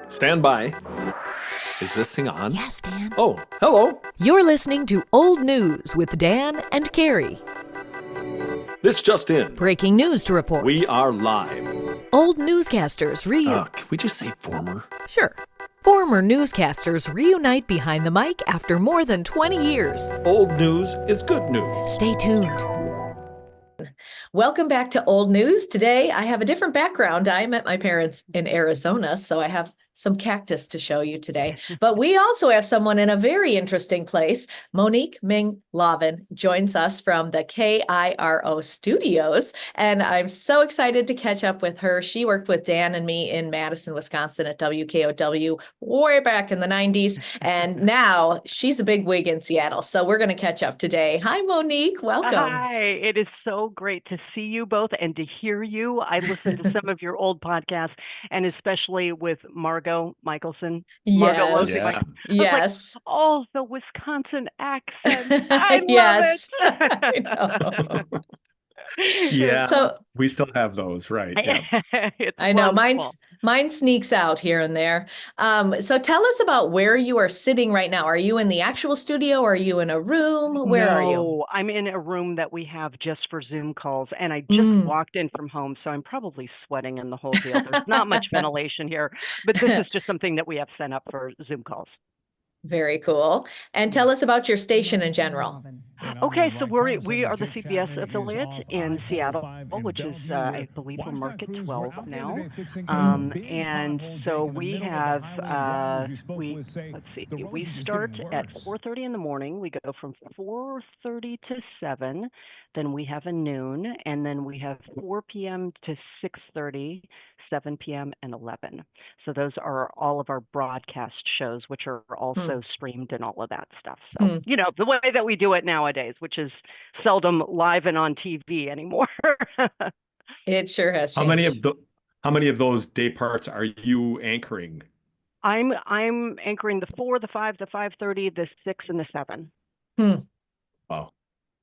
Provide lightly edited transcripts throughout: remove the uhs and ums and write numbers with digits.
Stand by. Is this thing on? Yes, Dan. Oh, hello. You're listening to Old News with Dan and Carrie. This just in. Breaking news to report. We are live. Old newscasters Can we just say former? Sure. Former newscasters reunite behind the mic after more than 20 years. Old news is good news. Stay tuned. Welcome back to Old News. Today, I have a different background. I met my parents in Arizona, so I have some cactus to show you today. But we also have someone in a very interesting place. Monique Ming Laven joins us from the KIRO studios, and I'm so excited to catch up with her. She worked with Dan and me in Madison, Wisconsin at WKOW way back in the 90s, and now she's a big wig in Seattle. So we're going to catch up today. Hi, Monique. Welcome. Hi, it is so great to see you both and to hear you. I listened to some of your old podcasts, and especially with Margot Michelson. Yes. Yeah. Yes. Like, oh, the Wisconsin accent. I Yes. love it. I know. Yeah, So we still have those, right? Yeah. It's I know wonderful. mine sneaks out here and there. So tell us about where you are sitting right now. Are you in the actual studio? Are you in a room? Where are you? No, I'm in a room that we have just for Zoom calls, and I just walked in from home, so I'm probably sweating in the whole deal. There's not much ventilation here, but this is just something that we have set up for Zoom calls. Very cool. And tell us about your station in general. Okay, so we are the CBS affiliate in Seattle, which is, I believe, we're Market 12 now. And so we have, we start at 4:30 in the morning. We go from 4:30 to 7. Then we have a noon, and then we have 4 p.m. to 6:30, 7 p.m. and 11. So those are all of our broadcast shows, which are also streamed and all of that stuff. So, you know, the way that we do it nowadays, which is seldom live and on TV anymore. It sure has changed. How many of those day parts are you anchoring? I'm anchoring the 4, the 5, the 5:30, the 6, and the 7. Wow.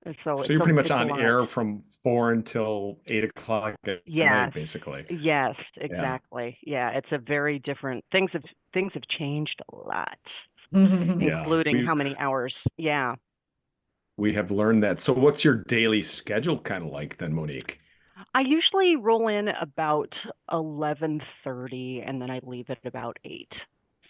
And So you're pretty much on air from 4 until 8 o'clock at night, basically. Yes, exactly. Yeah, it's a very different. Things have changed a lot, including how many hours. Yeah. We have learned that. So what's your daily schedule kind of like then, Monique? I usually roll in about 11:30, and then I leave at about 8,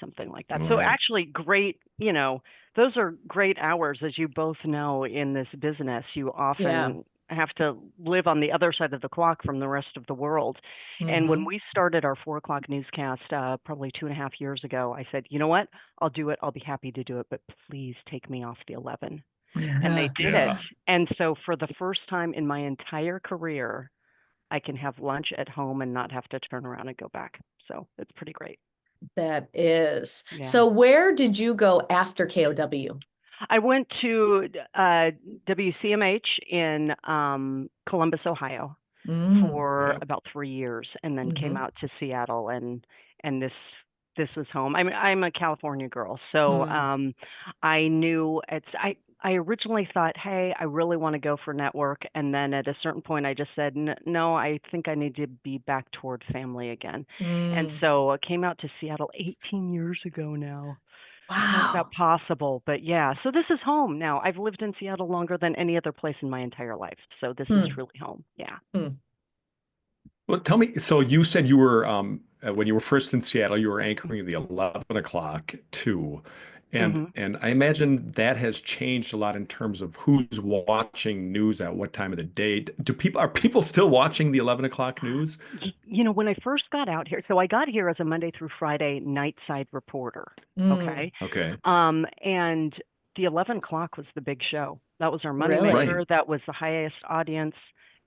something like that. So actually great, you know, those are great hours, as you both know, in this business. You often have to live on the other side of the clock from the rest of the world. And when we started our 4 o'clock newscast, probably 2.5 years ago, I said, you know what, I'll do it. I'll be happy to do it, but please take me off the 11. And they did it. And so for the first time in my entire career, I can have lunch at home and not have to turn around and go back. So it's pretty great. That is. Yeah. So where did you go after KOW? I went to WCMH in Columbus, Ohio for about 3 years, and then came out to Seattle, and this was home. I'm a California girl, so I knew I originally thought, hey, I really want to go for network. And then at a certain point, I just said, no, I think I need to be back toward family again. And so I came out to Seattle 18 years ago now. Wow. How's that possible? But yeah, so this is home now. I've lived in Seattle longer than any other place in my entire life. So this is really home. Yeah. Well, tell me, so you said you were, when you were first in Seattle, you were anchoring the 11 o'clock too. And I imagine that has changed a lot in terms of who's watching news at what time of the day. Are people still watching the 11 o'clock news? You know, when I first got out here, so I got here as a Monday through Friday night side reporter. Okay. And the 11 o'clock was the big show. That was our moneymaker. Really? That was the highest audience,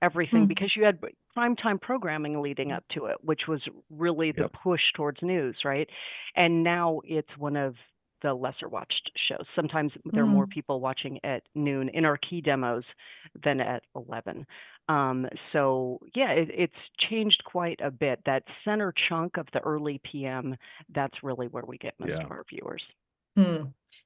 everything, because you had primetime programming leading up to it, which was really the push towards news, right? And now it's one of the lesser watched shows. Sometimes there are more people watching at noon in our key demos than at 11. So yeah, it's changed quite a bit. That center chunk of the early PM, that's really where we get most of our viewers.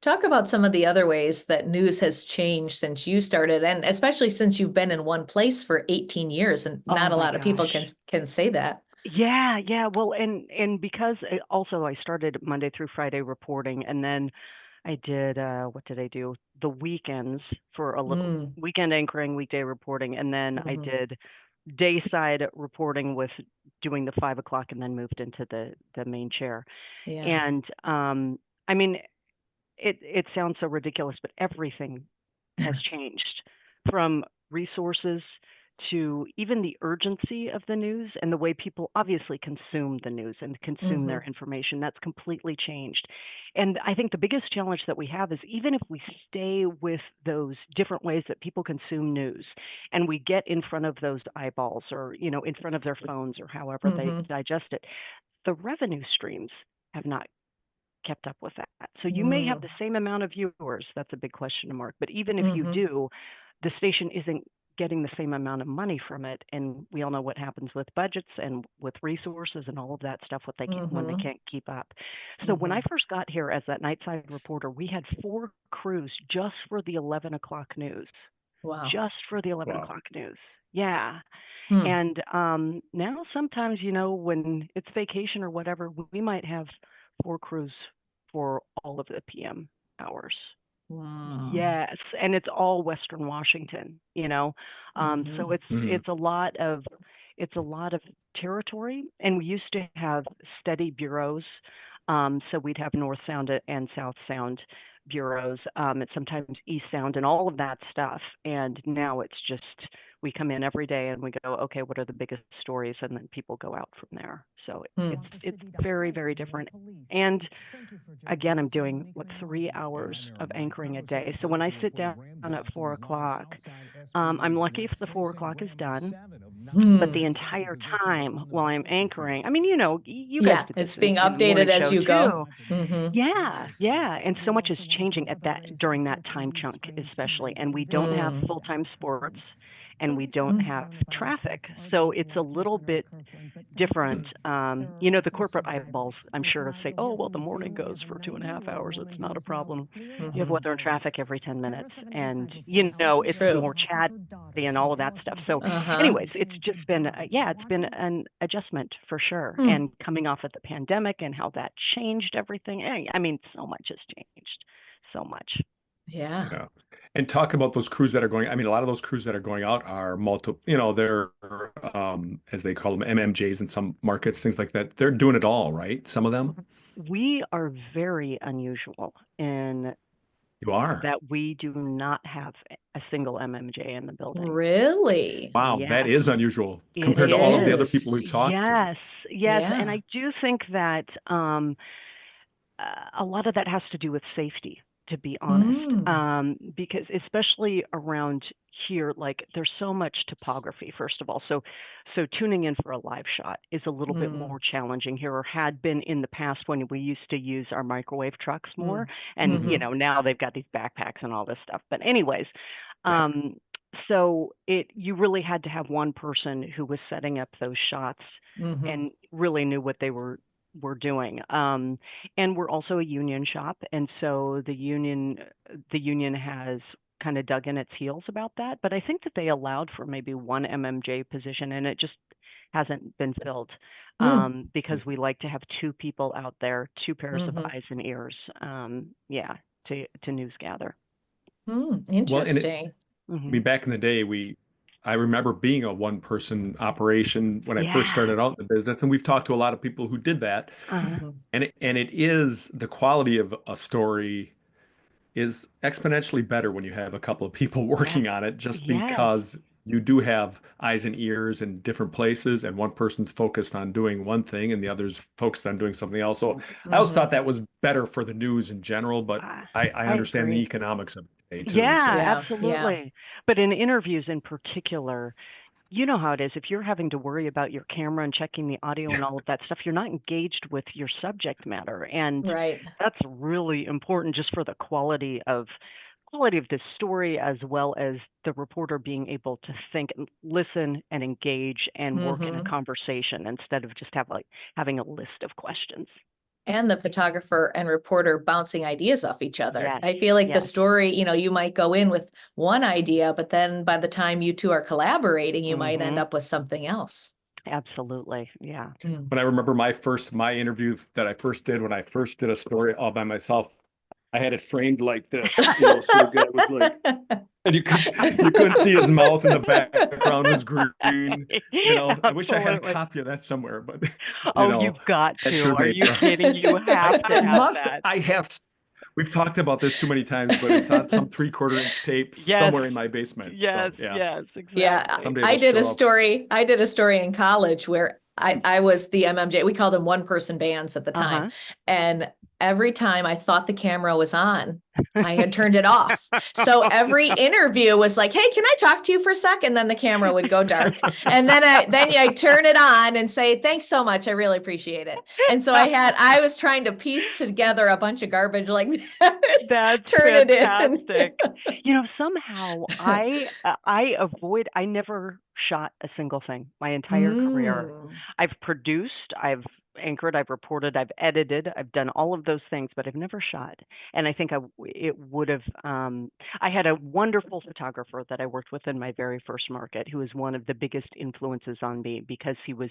Talk about some of the other ways that news has changed since you started, and especially since you've been in one place for 18 years, and not a lot of people can say that. Yeah. Well, and because also I started Monday through Friday reporting, and then I did what did I do? The weekends for a little Mm, weekend anchoring, weekday reporting, and then I mhm. did dayside reporting with doing the 5 o'clock, and then moved into the main chair. Yeah. And I mean, it sounds so ridiculous, but everything has changed, from resources to even the urgency of the news and the way people obviously consume the news and consume Hmm. their information. That's completely changed. And I think the biggest challenge that we have is, even if we stay with those different ways that people consume news, and we get in front of those eyeballs, or, in front of their phones, or however they Hmm. digest it, the revenue streams have not kept up with that. So you may have Mm, the same amount of viewers. That's a big question mark. But even if you hmm. do, the station isn't getting the same amount of money from it. And we all know what happens with budgets and with resources and all of that stuff when they Hmm. can't keep up. So when Hmm. I first got here as that nightside reporter, we had 4 crews just for the 11 o'clock news. Wow. Just for the 11 Wow. o'clock news. Yeah. Hmm. And now sometimes, when it's vacation or whatever, we might have 4 crews for all of the PM hours. Wow. Yes, and it's all Western Washington. Hmm. So it's Mhm. it's a lot of it's a lot of territory, and we used to have steady bureaus. So we'd have North Sound and South Sound bureaus, and sometimes East Sound, and all of that stuff. And now it's just, we come in every day and we go, okay, what are the biggest stories, and then people go out from there. So Hmm. it's very, very different. And again, I'm doing 3 hours of anchoring a day. So when I sit down at 4 o'clock, I'm lucky if the 4 o'clock is done. But Hmm. the entire time while I'm anchoring, I mean, you guys Yeah, did this it's being in the updated morning as show you go. too. Hmm. Yeah, and so much is changing during that time chunk, especially. And we don't have Mm. full-time sports, and we don't Mm. have traffic, so it's a little bit different. The corporate eyeballs, I'm sure, say, oh, well, the morning goes for 2.5 hours. It's not a problem. You have Hmm. weather and traffic every 10 minutes, and, it's True. more chatty and all of that stuff. So Uh-huh. anyways, it's just been, it's been an adjustment for sure. Hmm. And coming off of the pandemic and how that changed everything. I mean, so much has changed. So much. Yeah. Yeah. And talk about those crews that are going. I mean, a lot of those crews that are going out are they're as they call them, MMJs in some markets, things like that. They're doing it all, right? Some of them. We are very unusual in You are. that we do not have a single MMJ in the building. Really? Wow, that Yes, is unusual it compared to It all of the other is. people we've is. talked to. Yes. And Yeah. I do think that a lot of that has to do with safety, to be honest, Mm. because especially around here, like, there's so much topography, first of all. So tuning in for a live shot is a little bit Mm. more challenging here, or had been in the past when we used to use our microwave trucks more. Mm. And, Hmm. now they've got these backpacks and all this stuff. But anyways, um, so you really had to have one person who was setting up those shots Hmm. and really knew what they were doing. And we're also a union shop, and so the union has kind of dug in its heels about that. But I think that they allowed for maybe one MMJ position, and it just hasn't been filled, Mm. because we like to have 2 people out there, 2 pairs of Hmm. eyes and ears, to news gather. Mm. Well, and Interesting. I Hmm. mean, back in the day, I remember being a one-person operation when I first Yeah. started out in the business, and we've talked to a lot of people who did that, Uh-huh. Hmm. and it is the quality of a story is exponentially better when you have a couple of people Yes. working on it, just Yes. because you do have eyes and ears in different places, and one person's focused on doing one thing and the other's focused on doing something else. So I always Hmm. thought that was better for the news in general, but I I I understand the agree. economics of it today too. Yeah, So Yeah. Yeah. absolutely. But in interviews in particular, you know how it is. If you're having to worry about your camera and checking the audio and all of that stuff, you're not engaged with your subject matter. And Right. that's really important, just for the quality of the story, as well as the reporter being able to think and listen and engage and work in a Hmm. conversation, instead of just having a list of questions. And the photographer and reporter bouncing ideas off each other. Yes, I feel like the yes. story, you might go in with one idea, but then by the time you two are collaborating, you might end Hmm. up with something else. Absolutely. Yeah. But I remember my interview that I first did when I first did a story all by myself. I had it framed like this, so the guy was like, and you couldn't see his mouth in the background was green. I wish I had a Absolutely. copy of that somewhere, but Oh, you've got that to. sure Are made you kidding? You have to have that. I have. We've talked about this too many times, but it's on some 3/4 inch tape Yes. somewhere in my basement. Yes, So yeah, yes, Yeah, exactly. someday I it'll did a show up. story. I did a story in college where I was the MMJ. We called them one person bands at the time. Uh-huh. And every time I thought the camera was on, I had turned it off. So every interview was like, "Hey, can I talk to you for a sec?" And then the camera would go dark. And then I turn it on and say, "Thanks so much. I really appreciate it." And so I was trying to piece together a bunch of garbage like that. That's Turn it in. fantastic. Somehow I never shot a single thing my entire career. Mm. I've produced, I've anchored, I've reported, I've edited, I've done all of those things, but I've never shot. And I think it would have, I had a wonderful photographer that I worked with in my very first market who was one of the biggest influences on me because he was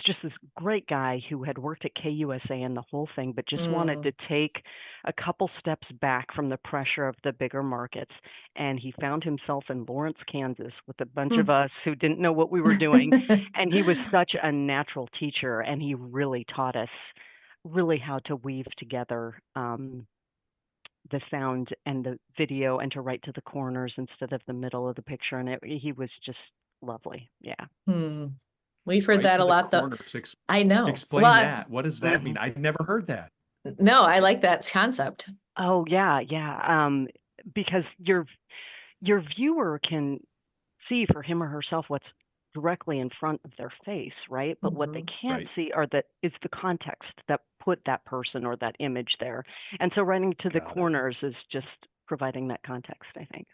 just this great guy who had worked at KUSA and the whole thing, but just wanted to take a couple steps back from the pressure of the bigger markets. And he found himself in Lawrence, Kansas with a bunch of us who didn't know what we were doing. And he was such a natural teacher, and he really taught us really how to weave together the sound and the video and to write to the corners instead of the middle of the picture. And he was just lovely. Yeah. Hmm. We've heard Right that to a the lot, though. corners. I know. Explain Well, that. What does that mean? I've never heard that. no, I like that concept. Oh, yeah, yeah. Because your viewer can see for him or herself what's directly in front of their face, right? But what they can't Right. see is the context that put that person or that image there. And so writing to the Got it. corners is just providing that context, I think.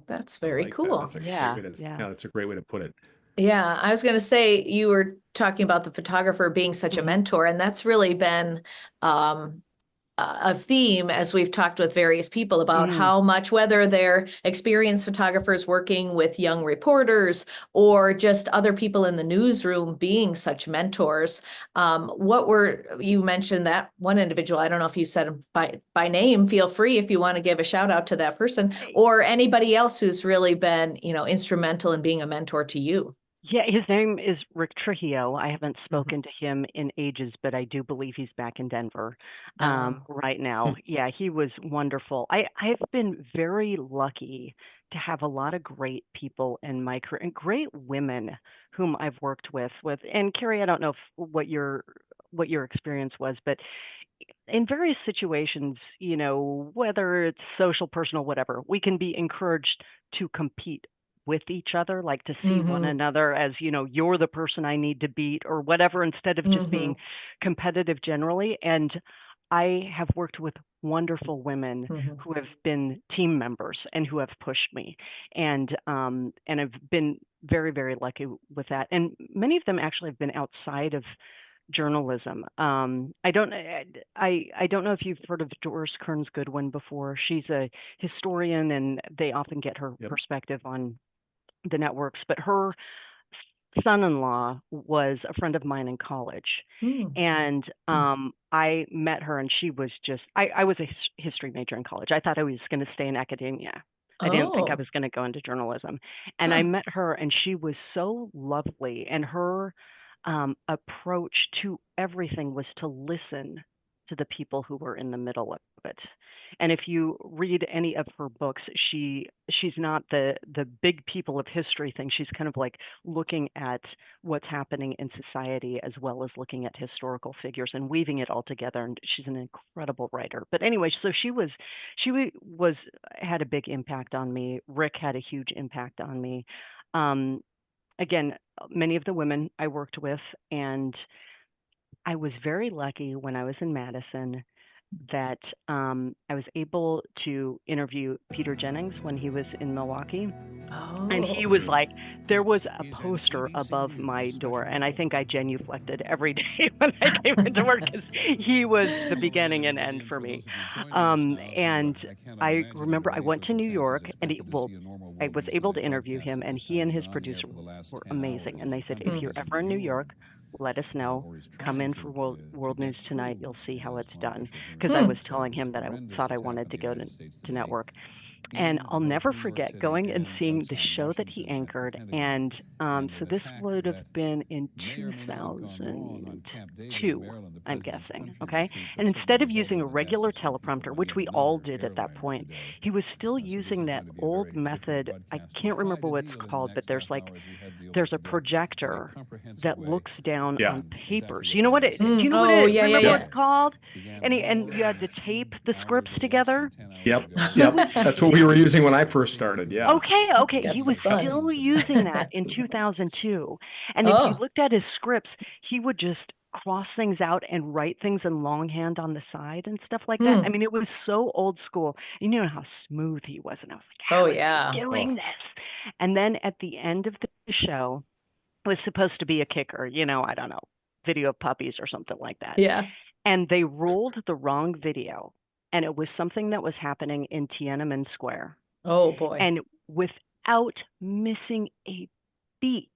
That's I very like that. cool. That's a great Yeah, way to, yeah. that's a great way to put it. Yeah, I was going to say you were talking about the photographer being such a mentor, and that's really been a theme as we've talked with various people about how much, whether they're experienced photographers working with young reporters or just other people in the newsroom being such mentors. You mentioned that one individual, I don't know if you said him by name, feel free if you want to give a shout out to that person or anybody else who's really been, instrumental in being a mentor to you. Yeah, his name is Rick Trujillo. I haven't spoken to him in ages, but I do believe he's back in Denver right now. Yeah, he was wonderful. I've been very lucky to have a lot of great people in my career and great women whom I've worked with. And Carrie, I don't know what your experience was, but in various situations, whether it's social, personal, whatever, we can be encouraged to compete with each other, like to see one another as, you're the person I need to beat or whatever, instead of just being competitive generally. And I have worked with wonderful women who have been team members and who have pushed me, and I've been very, very lucky with that. And many of them actually have been outside of journalism. I don't know if you've heard of Doris Kearns Goodwin before. She's a historian, and they often get her perspective on the networks. But her son-in-law was a friend of mine in college, and I met her, and she was just. I was a history major in college. I thought I was going to stay in academia. I didn't think I was going to go into journalism, and I met her, and she was so lovely, and her approach to everything was to listen to the people who were in the middle of it. And if you read any of her books, she's not the big people of history thing. She's kind of like looking at what's happening in society as well as looking at historical figures and weaving it all together. And she's an incredible writer. But anyway, so she had a big impact on me. Rick had a huge impact on me. Again, many of the women I worked with, and I was very lucky when I was in Madison that I was able to interview Peter Jennings when he was in Milwaukee. And he was like, there was a poster above my door, and I think I genuflected every day when I came into work because he was the beginning and end for me. And I remember I went to New York, and I was able to interview him, and he and his producer were amazing. And they said, if you're ever in New York, let us know. Come in for World News Tonight. You'll see how it's done. Because I was telling him that I thought I wanted to go to network. And I'll never forget going and seeing the show that he anchored. And so this would have been in 2002, I'm guessing. Okay. And instead of using a regular teleprompter, which we all did at that point, he was still using that old method. I can't remember what it's called, but there's a projector that looks down on papers. You know what it? Do you know what it? Yeah, remember yeah, what it's called? And you had to tape the scripts together. Yep. That's what we were using when I first started. Yeah. Okay. He was still using that in 2002. And if you looked at his scripts, he would just cross things out and write things in longhand on the side and stuff like that. I mean, it was so old school. You know how smooth he was. And I was like, how is he doing this? And then at the end of the show, it was supposed to be a kicker, I don't know, video of puppies or something like that. Yeah. And they rolled the wrong video. And it was something that was happening in Tiananmen Square. Oh, boy. And without missing a beat,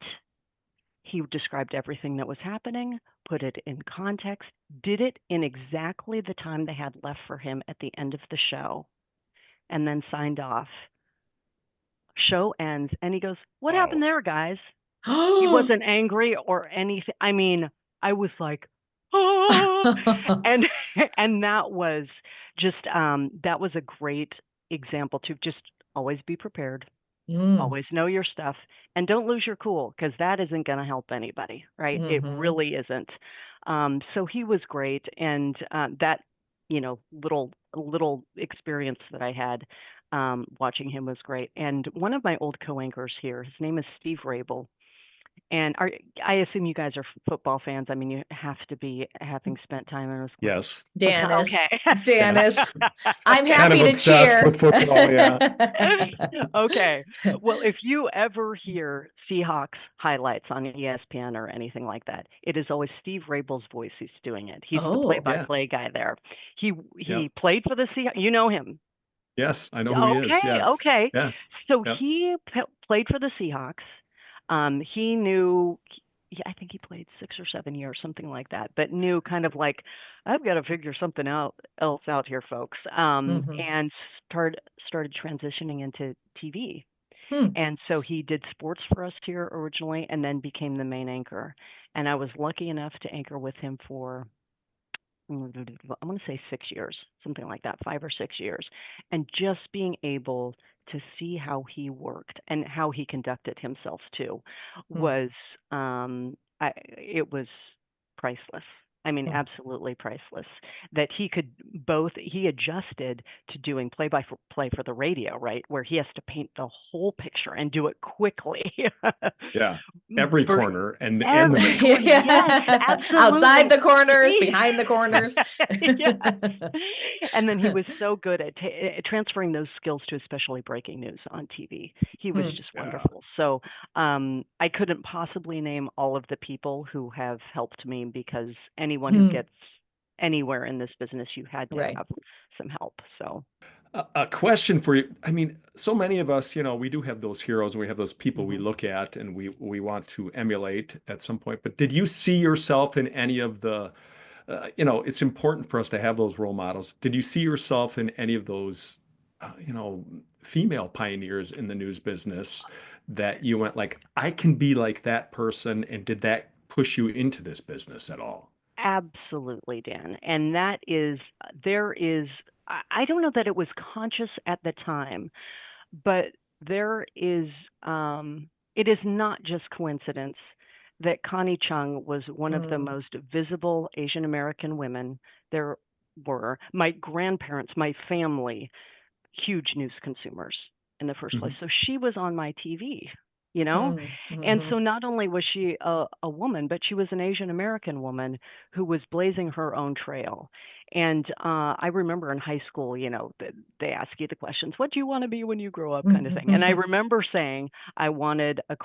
he described everything that was happening, put it in context, did it in exactly the time they had left for him at the end of the show, and then signed off. Show ends, and he goes, "What happened there, guys?" He wasn't angry or anything. I mean, I was like, oh, and that was just that was a great example to just always be prepared, always know your stuff, and don't lose your cool, because that isn't going to help anybody, right? It really isn't. So he was great, and that little experience that I had watching him was great. And one of my old co-anchors here, his name is Steve Rabel. And I assume you guys are football fans. I mean, you have to be, having spent time in a school. Yes. Danis. Okay. Danis. I'm happy Kind of to obsessed cheer. with football, yeah. Okay. Well, if you ever hear Seahawks highlights on ESPN or anything like that, it is always Steve Rabel's voice who's doing it. He's the play-by-play guy there. He played for the Seahawks. You know him. Yes, I know who he is. Yes. Okay. Yeah. So he played for the Seahawks. He knew, I think he played 6 or 7 years, something like that, but knew kind of like, I've got to figure something else out here, folks. And started transitioning into TV. And so he did sports for us here originally, and then became the main anchor. And I was lucky enough to anchor with him for, I'm going to say 6 years, something like that, 5 or 6 years. And just being able to see how he worked and how he conducted himself too was, it was priceless. I mean, absolutely priceless. That he adjusted to doing play-by-play for the radio, right? Where he has to paint the whole picture and do it quickly. Yeah. Every corner and the yes, absolutely. Outside the corners, behind the corners. Yes. And then he was so good at transferring those skills to especially breaking news on TV. He was just wonderful. So I couldn't possibly name all of the people who have helped me, because anyone who gets anywhere in this business, you had to have some help. So a question for you. I mean, so many of us, we do have those heroes and we have those people we look at and we want to emulate at some point. But did you see yourself in any of the, it's important for us to have those role models. Did you see yourself in any of those, female pioneers in the news business that you went like, I can be like that person? And did that push you into this business at all? Absolutely, Dan. And I don't know that it was conscious at the time, but it is not just coincidence that Connie Chung was one of the most visible Asian American women there were. My grandparents, my family, huge news consumers in the first place. So she was on my TV you know? And Mm-hmm. so not only was she a woman, but she was an Asian American woman who was blazing her own trail. And I remember in high school, they ask you the questions, what do you want to be when you grow up, kind of thing. And I remember saying I wanted a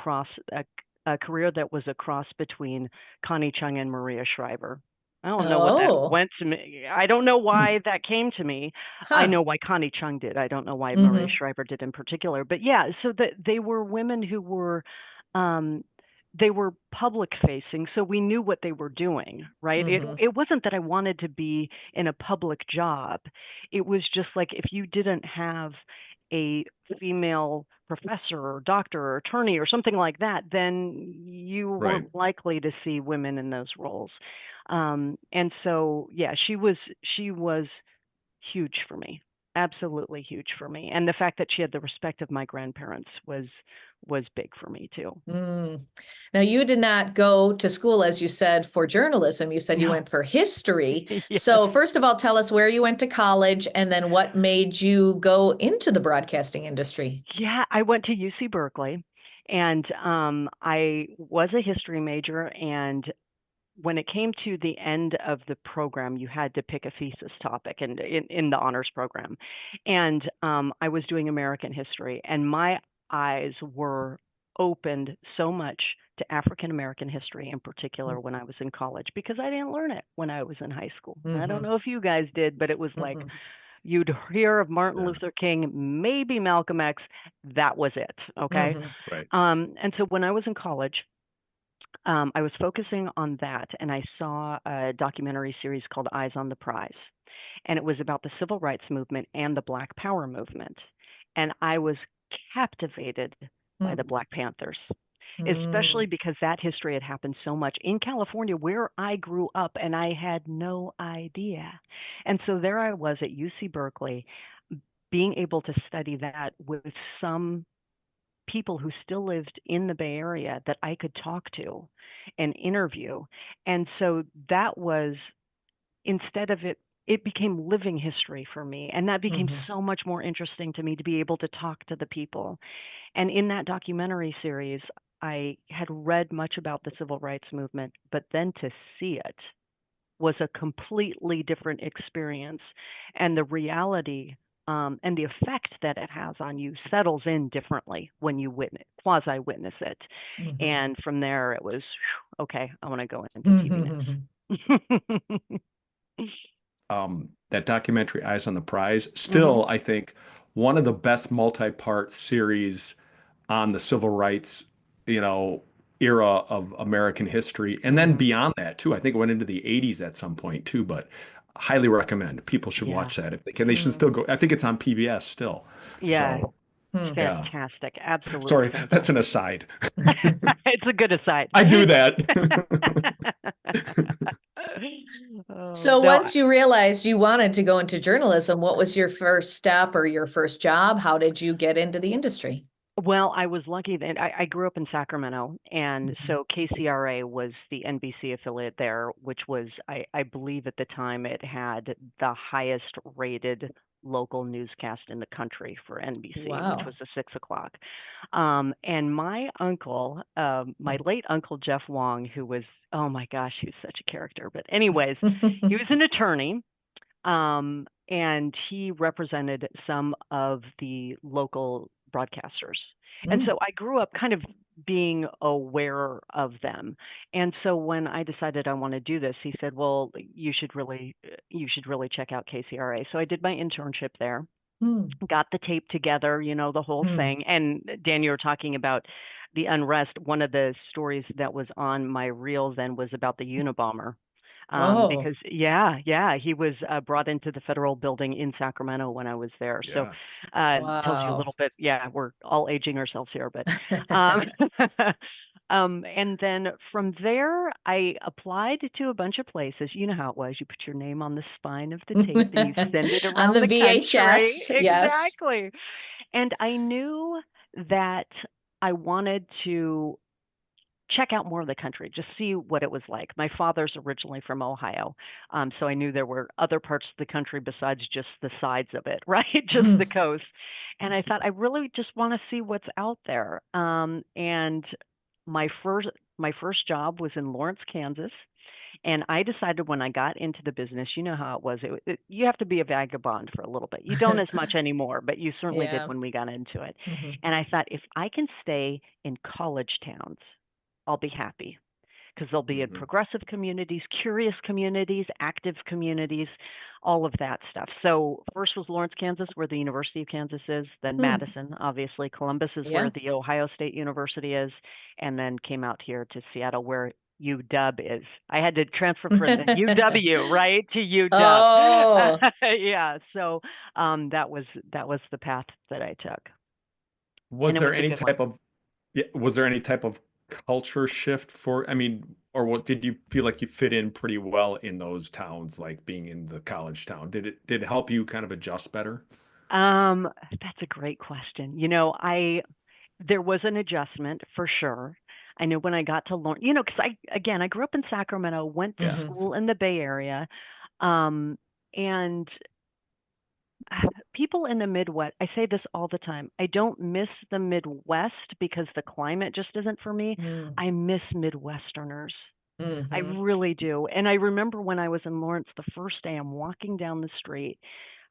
career that was a cross between Connie Chung and Maria Shriver. I don't know what that Oh, went to me. I don't know why that came to me. I huh. know why Connie Chung did. I don't know why Maria Mm-hmm. Shriver did in particular. But yeah, so that they were women who were um they were public facing, so we knew what they were doing, right? It Mm-hmm. it wasn't that I wanted to be in a public job. It was just like if you didn't have a female professor or doctor or attorney or something like that, then you Right. weren't likely to see women in those roles. And so, yeah, she was huge for me, absolutely huge for me. And the fact that she had the respect of my grandparents was big for me too. Mm. Now, you did not go to school, as you said, for journalism. You said you No, went for history. yes. So, first of all, tell us where you went to college and then what made you go into the broadcasting industry. Yeah, I went to UC Berkeley, and I was a history major. And when it came to the end of the program, you had to pick a thesis topic and in the honors program. And I was doing American history, and my eyes were opened so much to African American history in particular when I was in college because I didn't learn it when I was in high school. I don't Mm-hmm. know if you guys did, but it was like Mm-hmm. you'd hear of Martin Yeah. Luther King, maybe Malcolm X. That was it. Okay. Mm-hmm. Right. And so when I was in college, I was focusing on that, and I saw a documentary series called Eyes on the Prize, and it was about the civil rights movement and the Black Power movement. And I was captivated by the Black Panthers, especially Mm-hmm. because that history had happened so much in California, where I grew up, and I had no idea. And so there I was at UC Berkeley, being able to study that with some people who still lived in the Bay Area that I could talk to and interview. And so that was, instead of it became living history for me. And that became Mm-hmm. so much more interesting to me to be able to talk to the people. And in that documentary series, I had read much about the civil rights movement, but then to see it was a completely different experience. And the reality and the effect that it has on you settles in differently when you quasi witness it. Mm-hmm. And from there, it was okay. I want to go into TV Mm-hmm. news. That documentary, Eyes on the Prize, Hmm. still, I think, one of the best multi-part series on the civil rights, you know, era of American history. And then Hmm. beyond that, too. I think it went into the 80s at some point, too, but highly recommend. People should Yeah. watch that if they can. They should still go. I think it's on PBS still. Yeah. So, yeah. Fantastic. Absolutely Sorry, that's an fantastic. aside. It's a good aside. I do that. Oh, So no, once you realized you wanted to go into journalism, what was your first step or your first job? How did you get into the industry? well, I was lucky that I grew up in Sacramento, and so KCRA was the NBC affiliate there, which was, I believe at the time it had the highest rated local newscast in the country for NBC, which Wow. was the 6 o'clock. And my uncle, my late uncle Jeff Wong, who was, oh my gosh, he was such a character. But anyways, he was an attorney. And he represented some of the local broadcasters. And so I grew up kind of being aware of them. And so when I decided I want to do this, he said, "Well, you should really check out KCRA." So I did my internship there, Mm. got the tape together, the whole Mm. thing. And Dan, you were talking about the unrest. One of the stories that was on my reel then was about the Unabomber. Oh, Because yeah, he was brought into the federal building in Sacramento when I was there. So Yeah. tells you a wow. little bit. Yeah, we're all aging ourselves here, but um, and then from there, I applied to a bunch of places. You know how it was. You put your name on the spine of the tape and you send it On around the the country. VHS, yes. Exactly. And I knew that I wanted to check out more of the country, just see what it was like. My father's originally from Ohio, so I knew there were other parts of the country besides just the sides of it, right? Just the coast. And I thought, I really just want to see what's out there. And my first job was in Lawrence, Kansas. And I decided when I got into the business, you know how it was. You have to be a vagabond for a little bit. You don't as much anymore, but you certainly did when we got into it. And I thought, if I can stay in college towns, I'll be happy, because they'll be in progressive communities, curious communities, active communities, all of that stuff. So first was Lawrence, Kansas, where the University of Kansas is, then Madison, obviously. Columbus is where the Ohio State University is, and then came out here to Seattle, where UW is. I had to transfer from the UW, right, to UW. Oh. Yeah. So that was the path that I took. Was And it there was a any good type one. of was there any type of culture shift for, I mean, or what, did you feel like you fit in pretty well in those towns, like being in the college town? Did it help you kind of adjust better? That's a great question. There was an adjustment for sure. I know when I got to Lawrence, because I grew up in Sacramento, went to Yeah. school in the Bay Area, and people in the Midwest, I say this all the time, I don't miss the Midwest because the climate just isn't for me. I miss Midwesterners. I really do. And I remember when I was in Lawrence, the first day I'm walking down the street,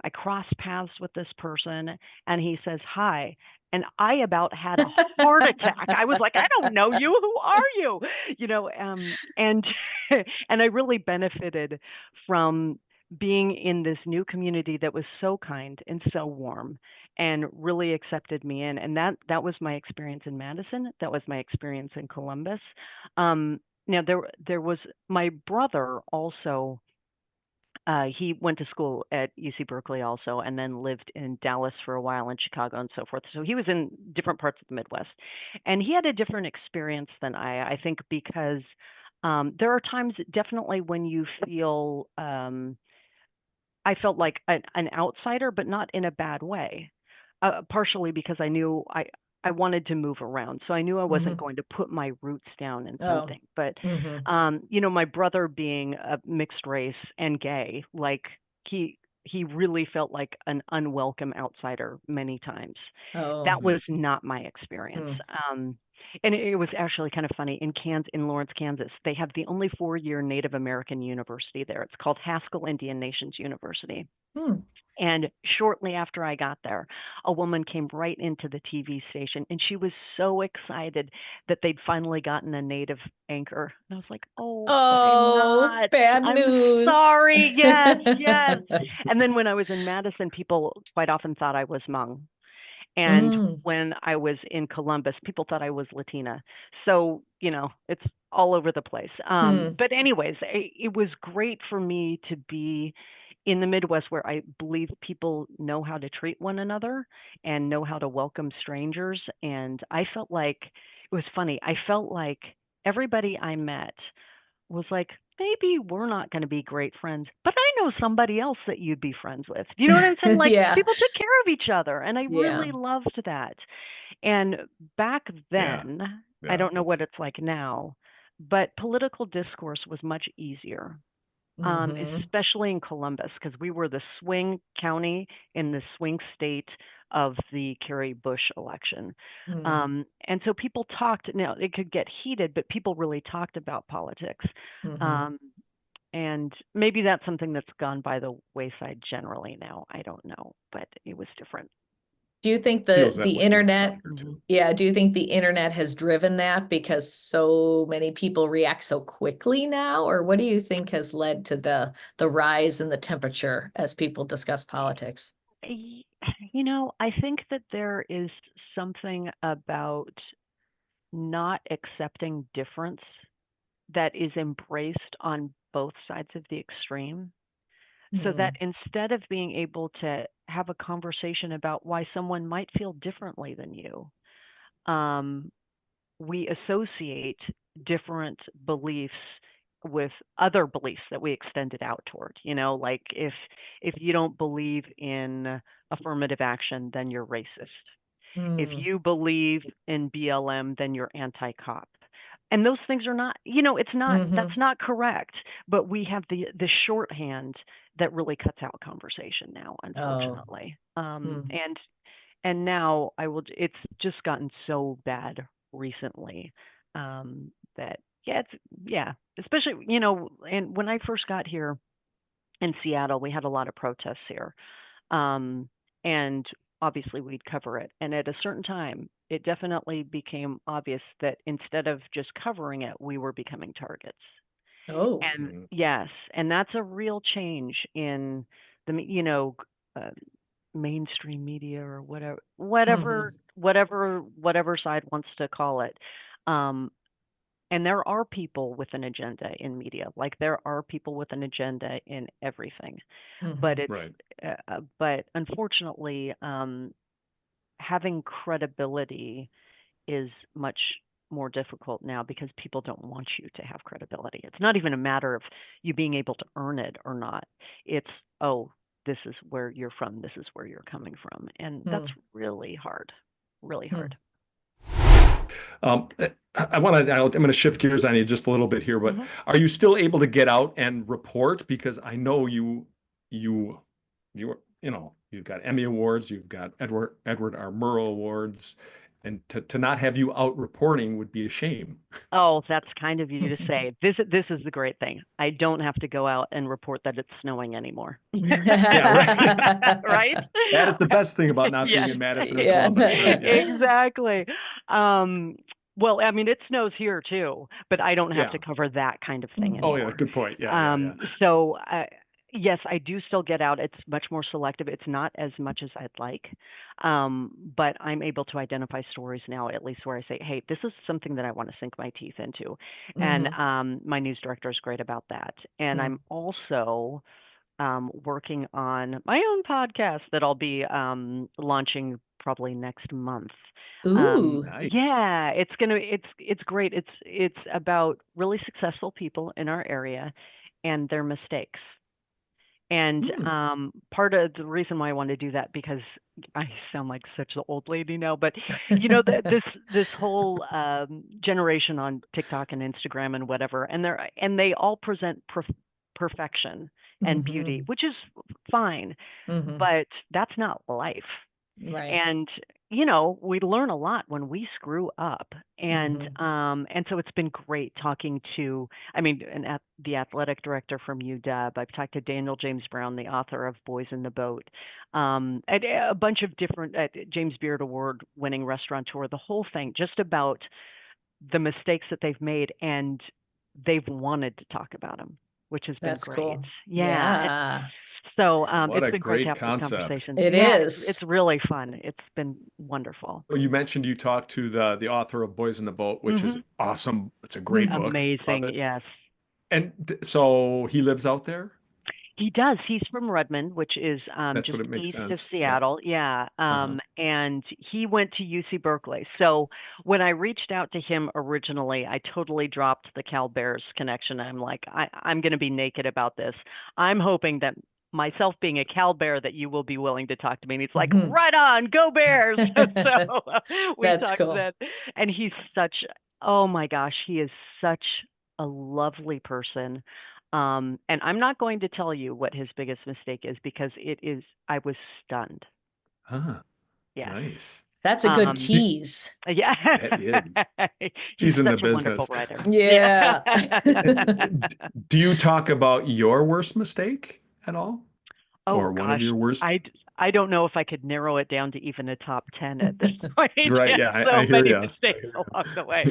I crossed paths with this person and he says, "Hi." And I about had a heart attack. I was like, "I don't know you. Who are you?" And and I really benefited from being in this new community that was so kind and so warm and really accepted me in. And that was my experience in Madison. That was my experience in Columbus. Now there was my brother also. He went to school at UC Berkeley also, and then lived in Dallas for a while, in Chicago, and so forth. So he was in different parts of the Midwest, and he had a different experience than I think, because there are times definitely when you feel. I felt like an outsider, but not in a bad way. Partially because I knew I wanted to move around, so I knew I wasn't going to put my roots down in something. But my brother being a mixed race and gay, like he really felt like an unwelcome outsider many times. That was not my experience. And it was actually kind of funny. In Lawrence, Kansas, they have the only 4-year Native American university there. It's called Haskell Indian Nations University. And shortly after I got there, a woman came right into the TV station, and she was so excited that they'd finally gotten a Native anchor. And I was like, "Oh, bad I'm news. sorry." Yes, yes. And then when I was in Madison, people quite often thought I was Hmong. And when I was in Columbus, people thought I was Latina. So, it's all over the place. But anyways, it was great for me to be in the Midwest, where I believe people know how to treat one another and know how to welcome strangers. And I felt like, it was funny, I felt like everybody I met was like, maybe we're not going to be great friends, but I know somebody else that you'd be friends with. Do you know what I'm saying? Like, people took care of each other, and I really loved that. And back then, I don't know what it's like now, but political discourse was much easier. Especially in Columbus, because we were the swing county in the swing state of the Kerry Bush election. And so people talked. Now, it could get heated, but people really talked about politics. And maybe that's something that's gone by the wayside generally now. I don't know, but it was different. Do you think Feels the that way internet, around here too. do you think the internet has driven that because so many people react so quickly now? Or what do you think has led to the rise in the temperature as people discuss politics? I think that there is something about not accepting difference that is embraced on both sides of the extreme. So that instead of being able to have a conversation about why someone might feel differently than you, we associate different beliefs with other beliefs that we extend it out toward. Like if you don't believe in affirmative action, then you're racist. If you believe in BLM, then you're anti-cop. and those things are not, it's not, Mm-hmm. that's not correct. But we have the shorthand that really cuts out conversation now, unfortunately. Mm. And now it's just gotten so bad recently, that especially, and when I first got here in Seattle, we had a lot of protests here. And obviously we'd cover it. And at a certain time, it definitely became obvious that instead of just covering it, we were becoming targets. Oh. And yes, and that's a real change in the, mainstream media or whatever, whatever side wants to call it. And there are people with an agenda in media, like there are people with an agenda in everything. But it's, Right. but unfortunately, having credibility is much more difficult now because people don't want you to have credibility. It's not even a matter of you being able to earn it or not. It's, oh, this is where you're from. This is where you're coming from. And that's really hard, really hard. I'm going to shift gears on you just a little bit here, but are you still able to get out and report? Because I know you've got Emmy Awards, you've got Edward R. Murrow Awards, and to not have you out reporting would be a shame. Oh, that's kind of you to say. This is the great thing. I don't have to go out and report that it's snowing anymore. Yeah, right. Right? That is the best thing about not being in Madison or Columbus, right? Yeah. Exactly. Well, I mean, it snows here too, but I don't have to Yeah. cover that kind of thing Oh, anymore. yeah, good point. Yeah. So, yes, I do still get out. It's much more selective. It's not as much as I'd like, but I'm able to identify stories now, at least where I say, hey, this is something that I want to sink my teeth into. And my news director is great about that. And I'm also working on my own podcast that I'll be launching probably next month. Ooh. Nice. Yeah, it's great. It's about really successful people in our area and their mistakes. And part of the reason why I want to do that, because I sound like such an old lady now, but this whole generation on TikTok and Instagram and whatever, and they all present perfection and beauty, which is fine, but that's not life. Right. And we learn a lot when we screw up, and so it's been great talking to, the athletic director from UW. I've talked to Daniel James Brown, the author of Boys in the Boat, and a bunch of different James Beard Award winning restaurateur, the whole thing, just about the mistakes that they've made, and they've wanted to talk about them, which has been great. Cool. Yeah. So What it's a been great to great have those concept. conversations. It is. It's really fun. It's been wonderful. You mentioned you talked to the author of Boys in the Boat, which is awesome. It's a great book. Amazing, yes. And so he lives out there? He does. He's from Redmond, which is That's just what it makes east of sense. Seattle. Yeah. And he went to UC Berkeley. So when I reached out to him originally, I totally dropped the Cal Bears connection. I'm like, I'm going to be naked about this. I'm hoping that myself being a Cal Bear, that you will be willing to talk to me. And he's like, right on, go Bears. So we That's talked cool. then. And he's oh my gosh, he is such a lovely person. And I'm not going to tell you what his biggest mistake is, because I was stunned. Yeah. Nice. That's a good tease. Yeah. It is. He's She's in the such a wonderful business. writer. Yeah. Do you talk about your worst mistake at all? Oh, or one of your worst? I don't know if I could narrow it down to even a top 10 at this point. Right. Yeah. So I hear many you. mistakes along the way.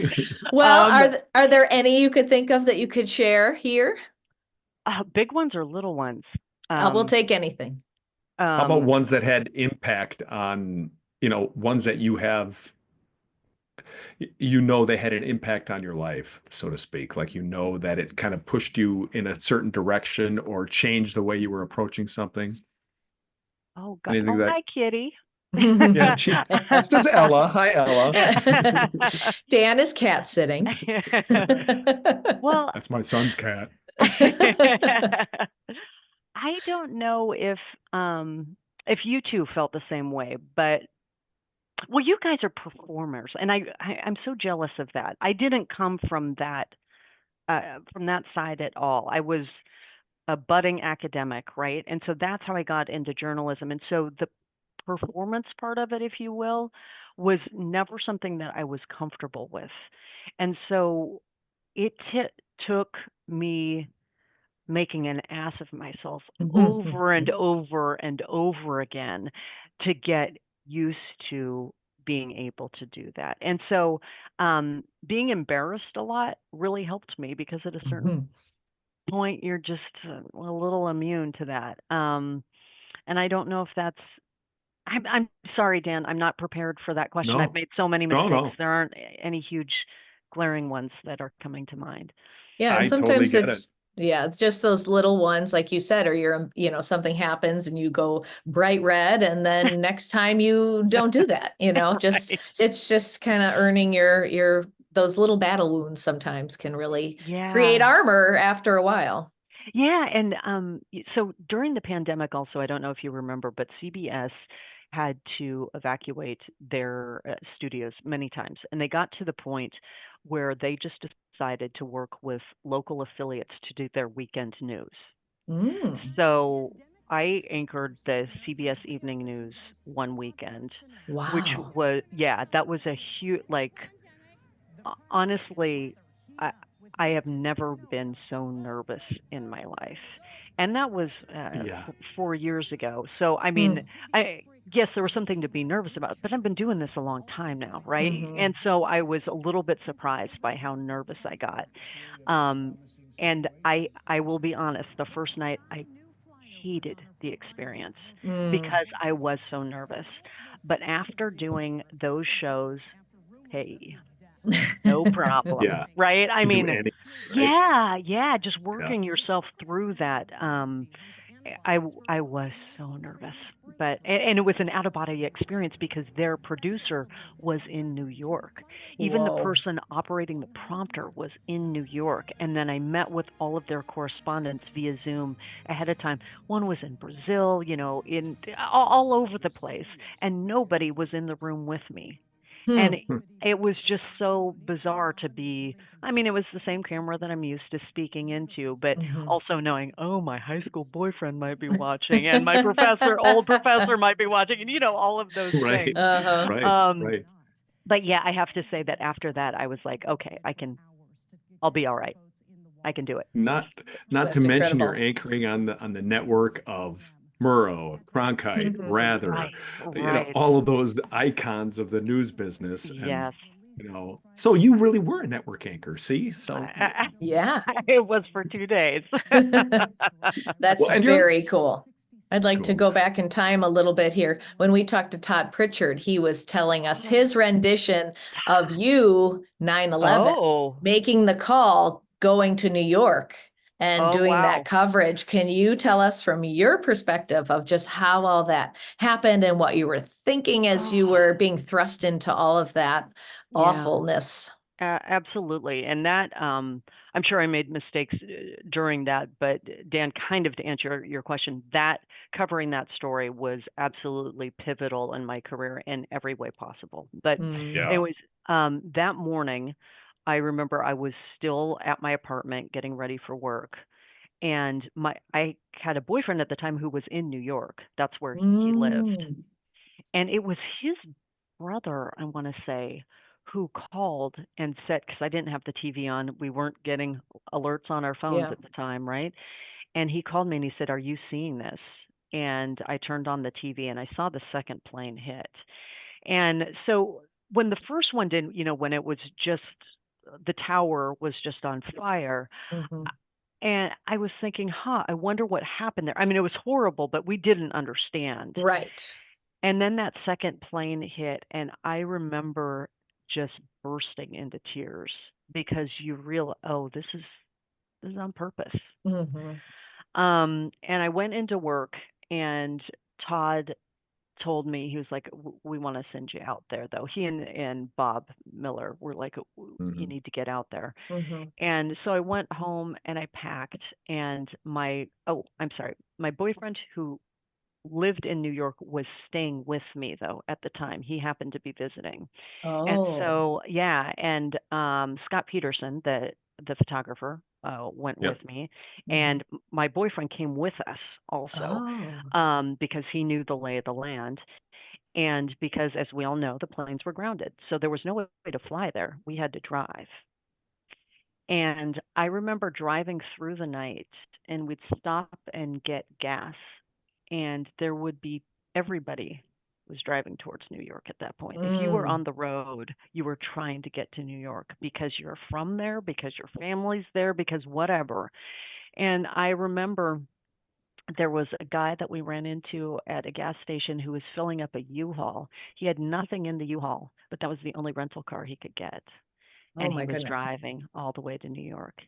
Well, are there any you could think of that you could share here? Big ones or little ones? We'll take anything. How about ones that had impact on, ones that you have, they had an impact on your life, so to speak, like, that it kind of pushed you in a certain direction or changed the way you were approaching something? Oh, God. Hi, Kitty. Yeah, this is Ella. Hi, Ella. Dan is cat sitting. Well, that's my son's cat. I don't know if you two felt the same way, but Well, you guys are performers, and I'm so jealous of that. I didn't come from that side at all. I was a budding academic, right? And so that's how I got into journalism. And so the performance part of it, if you will, was never something that I was comfortable with. And so it took me making an ass of myself over and over and over again to get used to being able to do that. And so being embarrassed a lot really helped me because at a certain point, you're just a little immune to that. And I don't know if that's, I'm sorry, Dan, I'm not prepared for that question. I've No, made so many no, mistakes. no. There aren't any huge glaring ones that are coming to mind. Yeah, and I totally sometimes get it. it's just those little ones, like you said, or something happens and you go bright red, and then next time you don't do that, just Right. it's just kind of earning your those little battle wounds sometimes can really create Yeah. armor after a while. Yeah, and so during the pandemic also, I don't know if you remember, but CBS had to evacuate their studios many times, and they got to the point where they just decided to work with local affiliates to do their weekend news. Mm, So I anchored the CBS Evening News one weekend, which wow. was, yeah, that was a huge, like, honestly, I I have never been so nervous in my life, and that was Yeah. 4 years ago. So I mean, Mm, I yes, there was something to be nervous about, but I've been doing this a long time now, right? mhm. And so I was a little bit surprised by how nervous I got. Um, and I will be honest, the first night I hated the experience Mm. because I was so nervous. But after doing those shows, hey, no problem, Yeah. right? I You do mean, anything, right? yeah, yeah, just Yeah. working yourself through that. I was so nervous, but and it was an out of body experience because their producer was in New York. Even the Whoa. person operating the prompter was in New York, and then I met with all of their correspondents via Zoom ahead of time. One was in Brazil, in all over the place, and nobody was in the room with me. And Hmm. Hmm. it was just so bizarre to be, I mean, it was the same camera that I'm used to speaking into, but Mhm. also knowing, oh, my high school boyfriend might be watching and my old professor might be watching, and all of those Right. things. Uh-huh. Right. Um, Right. but yeah, I have to say that after that, I was like, okay, I'll be all right. I can do it. Not not to That's mention you're incredible. anchoring on the network of Murrow, Cronkite, Mhm. Rather, Right, right. all of those icons of the news business. And Yes. so you really were a network anchor, see? So Yeah. It was for 2 days. That's well, and you're very cool. I'd like to cool. go back in time a little bit here. When we talked to Todd Pritchard, he was telling us his rendition of you 9/11, Oh, making the call, going to New York and oh, doing that wow. coverage. Can you tell us from your perspective of just how all that happened and what you were thinking as you were being thrust into all of that Yeah. awfulness? Absolutely. And that, I'm sure I made mistakes during that, but Dan, kind of to answer your question, that covering that story was absolutely pivotal in my career in every way possible. But Mm. Yeah. anyways, that morning, I remember I was still at my apartment getting ready for work. And I had a boyfriend at the time who was in New York. That's where he lived. Mm. And it was his brother, I want to say, who called and said, because I didn't have the TV on, we weren't getting alerts on our phones Yeah. at the time, right? And he called me and he said, "Are you seeing this?" And I turned on the TV and I saw the second plane hit. And so when the first one didn't, when it was just the tower was just on fire, Mhm. and I was thinking, I wonder what happened there. I mean, it was horrible, but we didn't understand. Right. And then that second plane hit, and I remember just bursting into tears because you realize, oh, this is on purpose. Mhm. And I went into work, and Todd told me, he was like, We want to send you out there, though." He and Bob Miller were like, "You Mhm. need to get out there." Mhm. And so I went home and I packed, and my boyfriend, who lived in New York was staying with me though at the time. He happened to be visiting. And Oh. so, yeah, and Scott Peterson, the photographer, went Yep. with me, Mhm. and my boyfriend came with us also, Oh. because he knew the lay of the land, and because, as we all know, the planes were grounded, so there was no way to fly there. We had to drive. And I remember driving through the night, and we'd stop and get gas, and there would be everybody was driving towards New York at that point. If you were Mm. on the road, you were trying to get to New York because you're from there, because your family's there, because whatever. And I remember there was a guy that we ran into at a gas station who was filling up a U-Haul. He had nothing in the U-Haul, but that was the only rental car he could get. Oh And he my was goodness. driving all the way to New York.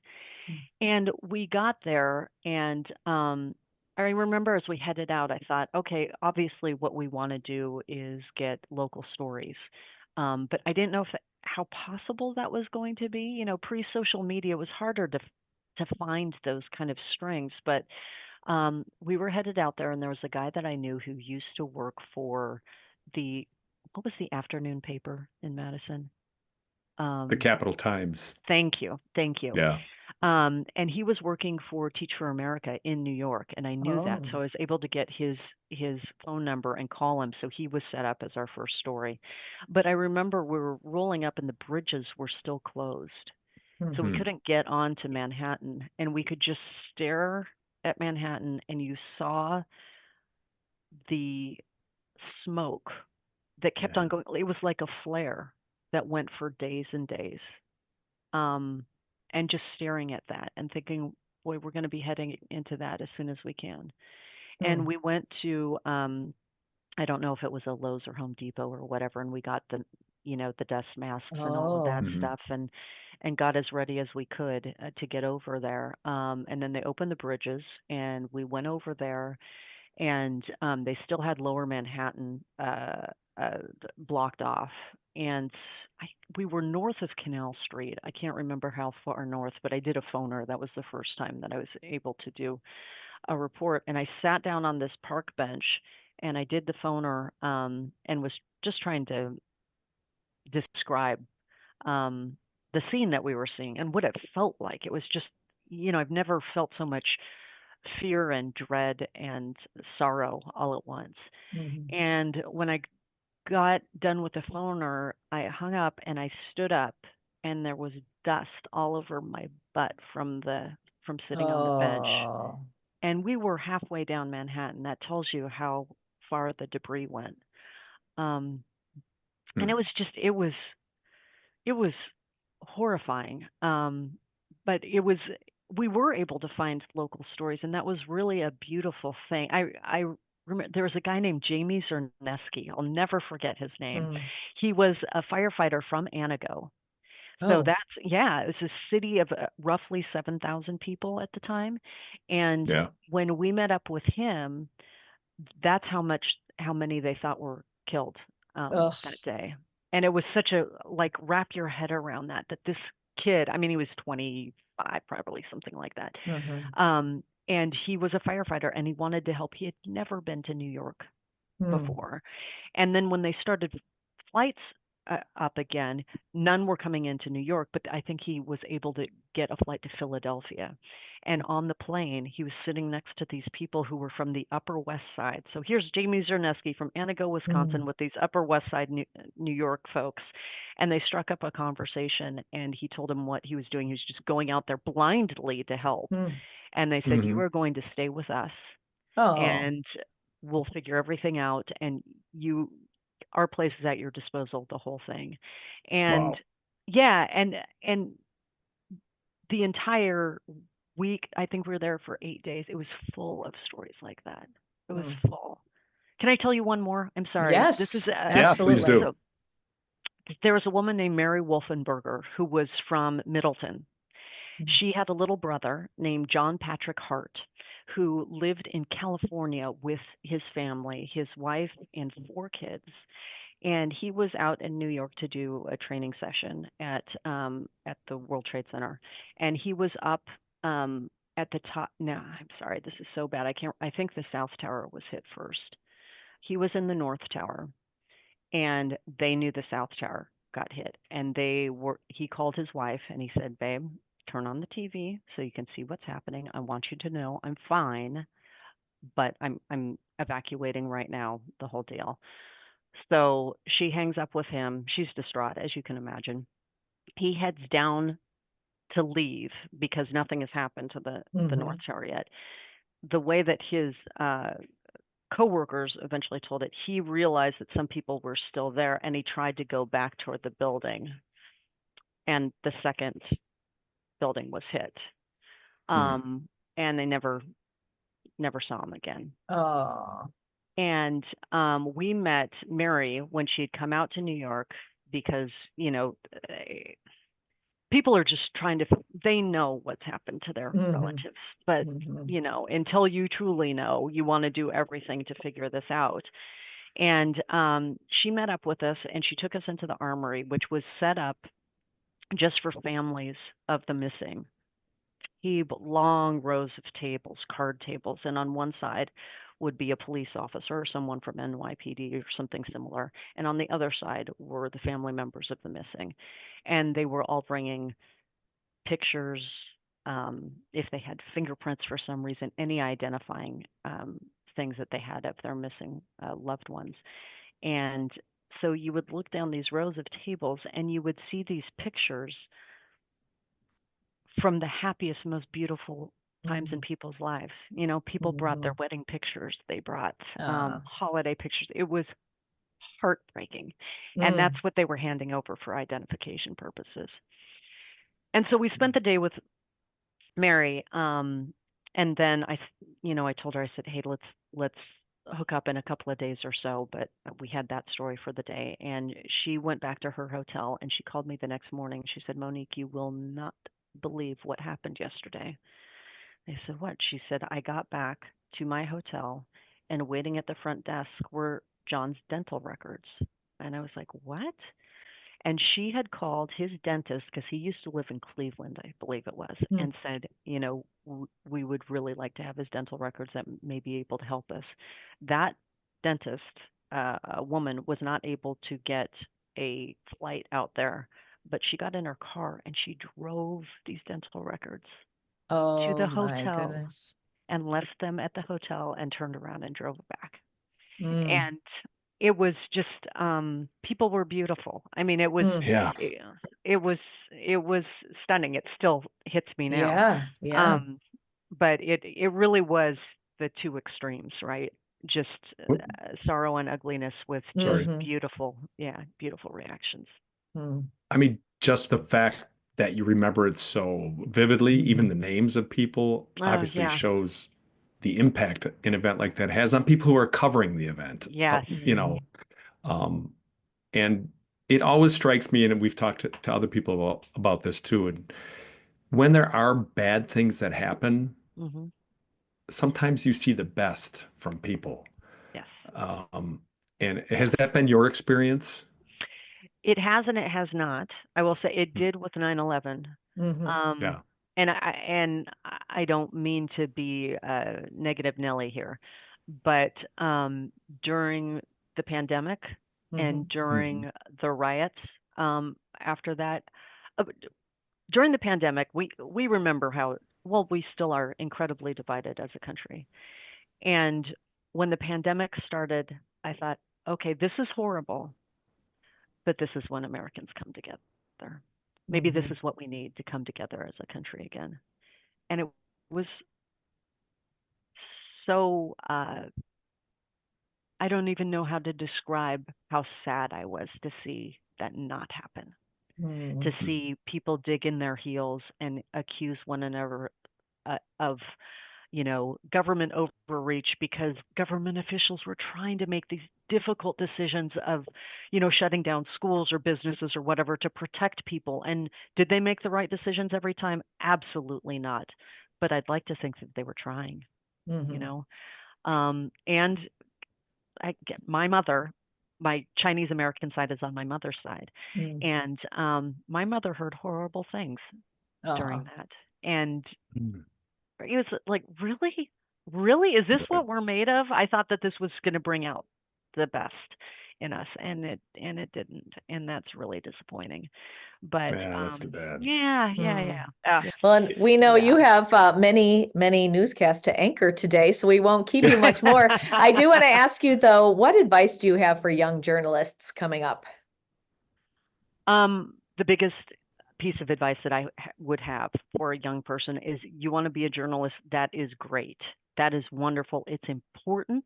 Mm. And we got there, and I remember as we headed out, I thought, okay, obviously what we want to do is get local stories. But I didn't know if how possible that was going to be. You know, pre-social media, it was harder to find those kind of strings. But we were headed out there, and there was a guy that I knew who used to work for the what was the afternoon paper in Madison? The Um, Capital Times. Thank you. Thank you. Yeah. And he was working for Teach for America in New York, and I knew that, Oh. so I was able to get his phone number and call him. So he was set up as our first story. But I remember we were rolling up, and the bridges were still closed, so we Mhm. Hmm. couldn't get onto Manhattan, and we could just stare at Manhattan, and you saw the smoke that kept on Yeah. going. It was like a flare that went for days and days. um, and just staring at that and thinking, boy, we're going to be heading into that as soon as we can. And Mm. we went to, I don't know if it was a Lowe's or Home Depot or whatever, and we got the, the dust masks and all of that Oh. Hmm. stuff, and got as ready as we could to get over there. And then they opened the bridges, and we went over there, and they still had Lower Manhattan blocked off. And I, we were north of Canal Street. I can't remember how far north, but I did a phoner. That was the first time that I was able to do a report. And I sat down on this park bench, and I did the phoner, and was just trying to describe um, the scene that we were seeing and what it felt like. It was just, I've never felt so much fear and dread and sorrow all at once. Mhm. And when I got done with the phoner, I hung up and I stood up, and there was dust all over my butt from sitting on the bench. Oh. And we were halfway down Manhattan. That tells you how far the debris went. Um, and Hmm. it was horrifying. But we were able to find local stories, and that was really a beautiful thing. I remember there was a guy named Jamie Zerneski. I'll never forget his name. Mm. He was a firefighter from Anago. So Oh. that's, yeah, it was a city of roughly 7,000 people at the time. And Yeah. when we met up with him, that's how many they thought were killed Ugh. that day. And it was such a, like, wrap your head around that this kid, I mean, he was 25 probably, something like that. Mhm. And he was a firefighter, and he wanted to help. He had never been to New York Mm. before. And then when they started flights up again, none were coming into New York, but I think he was able to get a flight to Philadelphia. And on the plane, he was sitting next to these people who were from the Upper West Side. So here's Jamie Zerneski from Anago, Wisconsin, Mm. with these Upper West Side New York folks. And they struck up a conversation, and he told them what he was doing. He was just going out there blindly to help. Mm. And they said, you Hmm. are going to stay with us, Oh. and we'll figure everything out, and our place is at your disposal, the whole thing. And Wow. yeah, and the entire week, I think we were there for 8 days, it was full of stories like that. It was Mm. full. Can I tell you one more? I'm sorry, this is Yes, Yeah, please absolutely. do. so there was a woman named Mary Wolfenberger who was from Middleton. Mm. She had a little brother named John Patrick Hart, who lived in California with his family, his wife, and 4 kids. And he was out in New York to do a training session at the World Trade Center. And he was up at the top. No, I'm sorry. This is so bad. I think the South Tower was hit first. He was in the North Tower, and they knew the South Tower got hit. And he called his wife and he said, babe, turn on the TV so you can see what's happening. I want you to know I'm fine, but I'm evacuating right now, the whole deal. So she hangs up with him. She's distraught, as you can imagine. He heads down to leave because nothing has happened to the North Tower yet. The way that his coworkers eventually told it, he realized that some people were still there, and he tried to go back toward the building, and the second building was hit. And they never saw him again. Oh. And we met Mary when she had come out to New York because, people are just they know what's happened to their relatives. But, until you truly know, you want to do everything to figure this out. And she met up with us, and she took us into the armory, which was set up just for families of the missing. Long rows of tables, card tables, and on one side would be a police officer or someone from NYPD or something similar, and on the other side were the family members of the missing, and they were all bringing pictures, if they had fingerprints for some reason, any identifying things that they had of their missing loved ones. And so you would look down these rows of tables and you would see these pictures from the happiest, most beautiful times in people's lives. People brought their wedding pictures. They brought holiday pictures. It was heartbreaking. And that's what they were handing over for identification purposes. And so we spent the day with Mary. And then I told her, I said, hey, let's hook up in a couple of days or so. But we had that story for the day. And she went back to her hotel, and she called me the next morning. She said, Monique, you will not believe what happened yesterday. I said, what? She said, I got back to my hotel, and waiting at the front desk were John's dental records. And I was like, what? And she had called his dentist, because he used to live in Cleveland, I believe it was, and said, we would really like to have his dental records that may be able to help us. That dentist, a woman, was not able to get a flight out there, but she got in her car and she drove these dental records to the hotel and left them at the hotel and turned around and drove back. And it was just, people were beautiful. I mean, it was, it was stunning. It still hits me now. Yeah. But it really was the two extremes, right? Just sorrow and ugliness with just beautiful reactions. I mean, just the fact that you remember it so vividly, even the names of people, obviously shows the impact an event like that has on people who are covering the event. Yes. And it always strikes me, and we've talked to other people about this too, and when there are bad things that happen, sometimes you see the best from people. Yes. And has that been your experience? It has and it has not. I will say it did with 9/11. And I don't mean to be a negative Nelly here, but during the pandemic and during the riots after that, during the pandemic, we remember how, well, we still are incredibly divided as a country. And when the pandemic started, I thought, okay, this is horrible, but this is when Americans come together. Maybe this is what we need to come together as a country again. And it was so, I don't even know how to describe how sad I was to see that not happen. To see people dig in their heels and accuse one another of, government overreach, because government officials were trying to make these difficult decisions of, shutting down schools or businesses or whatever to protect people. And did they make the right decisions every time? Absolutely not. But I'd like to think that they were trying, and I get my mother. My Chinese American side is on my mother's side. And my mother heard horrible things during that. And It was like, really? Really? Is this what we're made of? I thought that this was going to bring out the best in us, and it didn't, and that's really disappointing. But Yeah, that's too bad. yeah. Well, and we know you Yeah. have many newscasts to anchor today, so we won't keep you much more. I do want to ask you, though, what advice do you have for young journalists coming up? The biggest piece of advice that I would have for a young person is, you want to be a journalist. That is great. That is wonderful. It's important.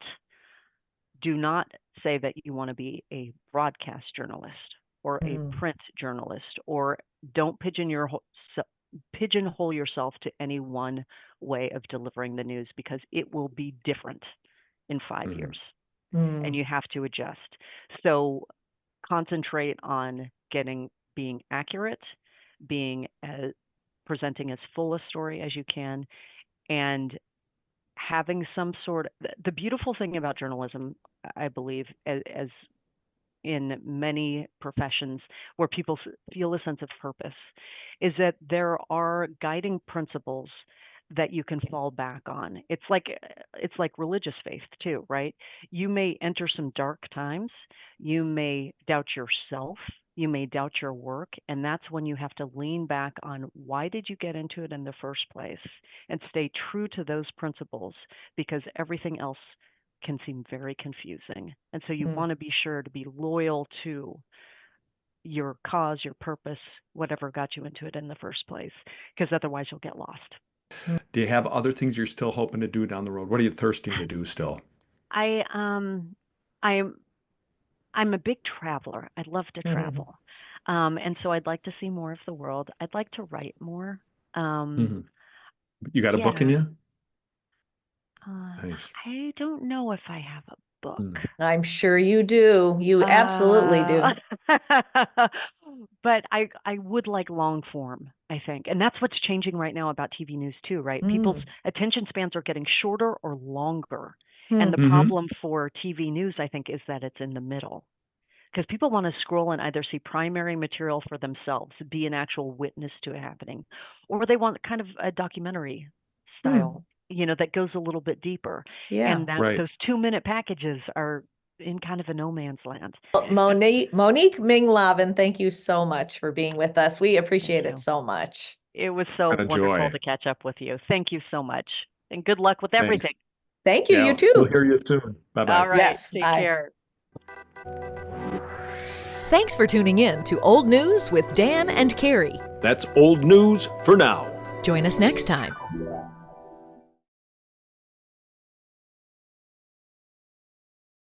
Do not say that you want to be a broadcast journalist or a print journalist, or don't pigeonhole yourself to any one way of delivering the news, because it will be different in 5 years, and you have to adjust. So concentrate on being accurate, presenting as full a story as you can, and having some sort of, the beautiful thing about journalism, I believe, as in many professions where people feel a sense of purpose, is that there are guiding principles that you can fall back on. It's like religious faith too, right? You may enter some dark times, you may doubt yourself, you may doubt your work, and that's when you have to lean back on, why did you get into it in the first place, and stay true to those principles, because everything else can seem very confusing. And so you want to be sure to be loyal to your cause, your purpose, whatever got you into it in the first place, because otherwise you'll get lost. Do you have other things you're still hoping to do down the road? What are you thirsting to do still? I'm a big traveler. I love to travel. And so I'd like to see more of the world. I'd like to write more. You got a book in you? Nice. I don't know if I have a book. I'm sure you do. You absolutely do. But I would like long form, I think. And that's what's changing right now about TV news too, right? People's attention spans are getting shorter or longer. And the problem for TV news, I think, is that it's in the middle. Because people want to scroll and either see primary material for themselves, be an actual witness to it happening, or they want kind of a documentary style, that goes a little bit deeper. Yeah. And those 2-minute packages are in kind of a no man's land. Well, Monique Ming Laven, thank you so much for being with us. We appreciate it so much. It was so wonderful to catch up with you. Thank you so much. And good luck with everything. Thank you. You too. We'll hear you soon. Bye-bye. All right. Yes, Take bye. care. Thanks for tuning in to Old News with Dan and Carrie. That's old news for now. Join us next time.